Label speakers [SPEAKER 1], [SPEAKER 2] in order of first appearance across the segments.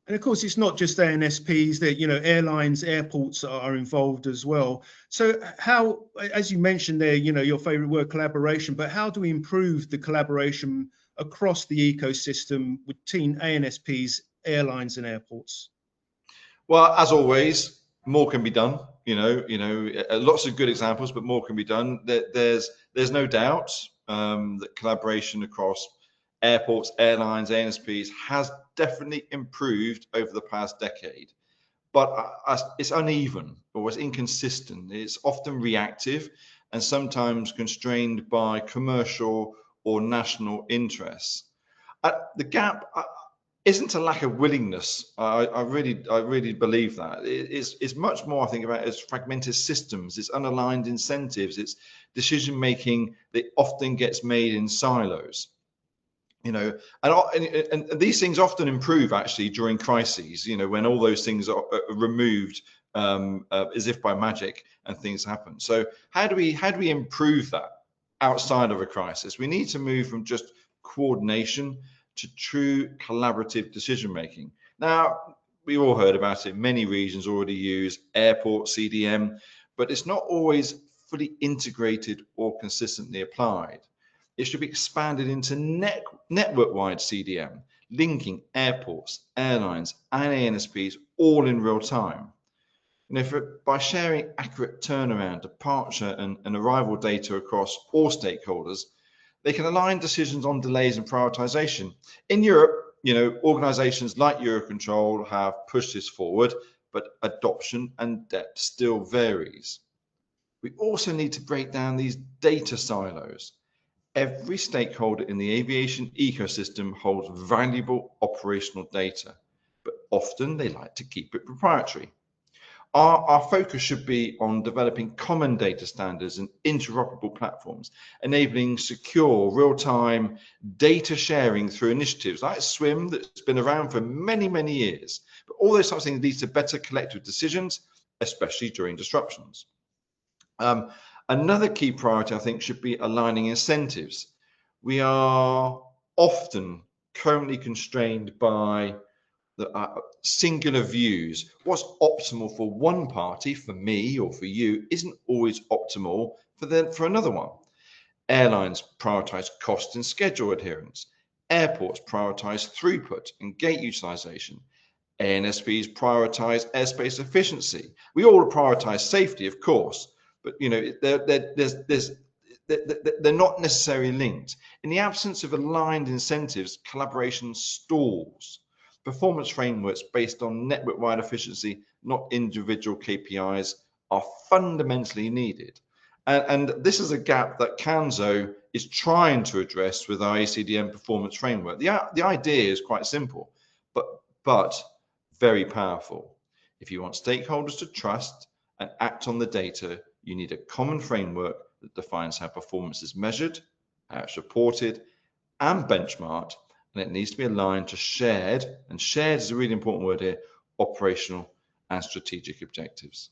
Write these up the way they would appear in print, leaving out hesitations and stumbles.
[SPEAKER 1] And of course, it's not just ANSPs that, airlines, airports are involved as well. So how, as you mentioned there, your favorite word, collaboration, but how do we improve the collaboration across the ecosystem between ANSPs, airlines and airports?
[SPEAKER 2] Well, as always, more can be done. Lots of good examples, but more can be done. There's no doubt that collaboration across airports, airlines, ANSPs has definitely improved over the past decade. But it's uneven or it's inconsistent. It's often reactive and sometimes constrained by commercial or national interests. The gap isn't a lack of willingness. I really believe that. It's much more, I think, about its fragmented systems, its unaligned incentives, its decision making that often gets made in silos. And these things often improve actually during crises. When all those things are removed as if by magic and things happen. So how do we improve that outside of a crisis? We need to move from just coordination to true collaborative decision making. Now, we all heard about it. Many regions already use airport CDM, but it's not always fully integrated or consistently applied. It should be expanded into network-wide CDM, linking airports, airlines, and ANSPs all in real time. By sharing accurate turnaround, departure, and arrival data across all stakeholders, they can align decisions on delays and prioritization. In Europe, organizations like Eurocontrol have pushed this forward, but adoption and depth still varies. We also need to break down these data silos. Every stakeholder in the aviation ecosystem holds valuable operational data, but often they like to keep it proprietary. Our focus should be on developing common data standards and interoperable platforms, enabling secure, real-time data sharing through initiatives like SWIM that's been around for many, many years. But all those types of things lead to better collective decisions, especially during disruptions. Another key priority, I think, should be aligning incentives. We are often currently constrained by the singular views. What's optimal for one party, for me or for you, isn't always optimal for another one. Airlines prioritize cost and schedule adherence. Airports prioritize throughput and gate utilization. ANSPs prioritize airspace efficiency. We all prioritize safety, of course, but they're not necessarily linked. In the absence of aligned incentives, collaboration stalls. Performance frameworks based on network-wide efficiency, not individual KPIs, are fundamentally needed. And this is a gap that Canzo is trying to address with our ACDM performance framework. The idea is quite simple, but very powerful. If you want stakeholders to trust and act on the data, you need a common framework that defines how performance is measured, how it's reported, and benchmarked, and it needs to be aligned to shared, and shared is a really important word here, operational and strategic objectives.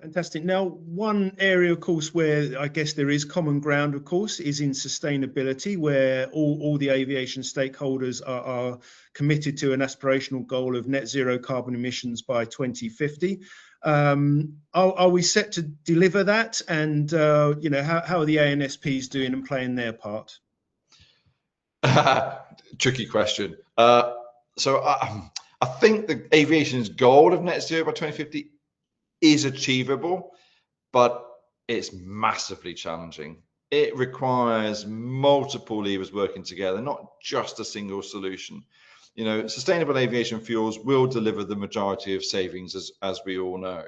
[SPEAKER 1] Fantastic. Now, one area, of course, where I guess there is common ground, of course, is in sustainability, where all the aviation stakeholders are committed to an aspirational goal of net zero carbon emissions by 2050. Are we set to deliver that? And, how are the ANSPs doing and playing their part?
[SPEAKER 2] Tricky question. So I think the aviation's goal of net zero by 2050 is achievable, but it's massively challenging. It requires multiple levers working together, not just a single solution. Sustainable aviation fuels will deliver the majority of savings, as we all know.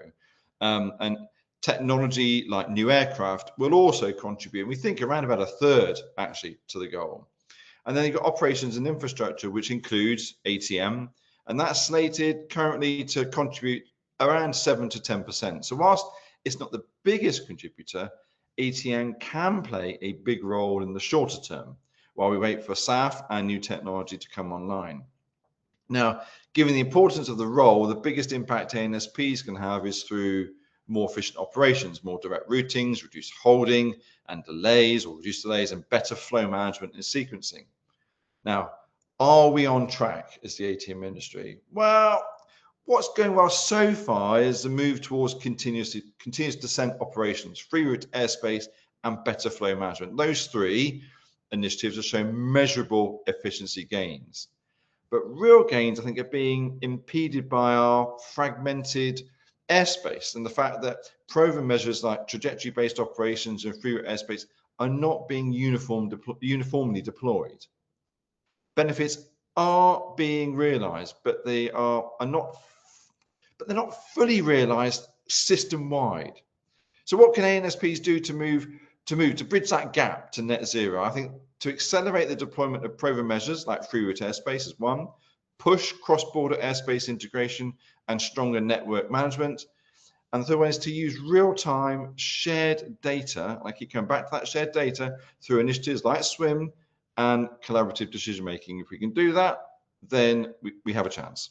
[SPEAKER 2] And technology like new aircraft will also contribute. We think around about a third, actually, to the goal. And then you've got operations and infrastructure, which includes ATM, and that's slated currently to contribute around 7 to 10%. So whilst it's not the biggest contributor, ATM can play a big role in the shorter term while we wait for SAF and new technology to come online. Now, given the importance of the role, the biggest impact ANSPs can have is through more efficient operations, more direct routings, reduced holding and delays or reduced delays, and better flow management and sequencing. Now, Are we on track as the ATM industry? Well, what's going well so far is the move towards continuous descent operations, free route airspace, and better flow management. Those three initiatives are showing measurable efficiency gains. But real gains, I think, are being impeded by our fragmented airspace and the fact that proven measures like trajectory-based operations and free route airspace are not being uniformly deployed. Benefits are being realized, but they're not fully realized system-wide. So what can ANSPs do to bridge that gap to net zero? I think to accelerate the deployment of proven measures like free route airspace is one, push cross-border airspace integration and stronger network management. And the third one is to use real-time shared data, I keep coming back to that shared data, through initiatives like SWIM and collaborative decision-making. If we can do that, then we have a chance.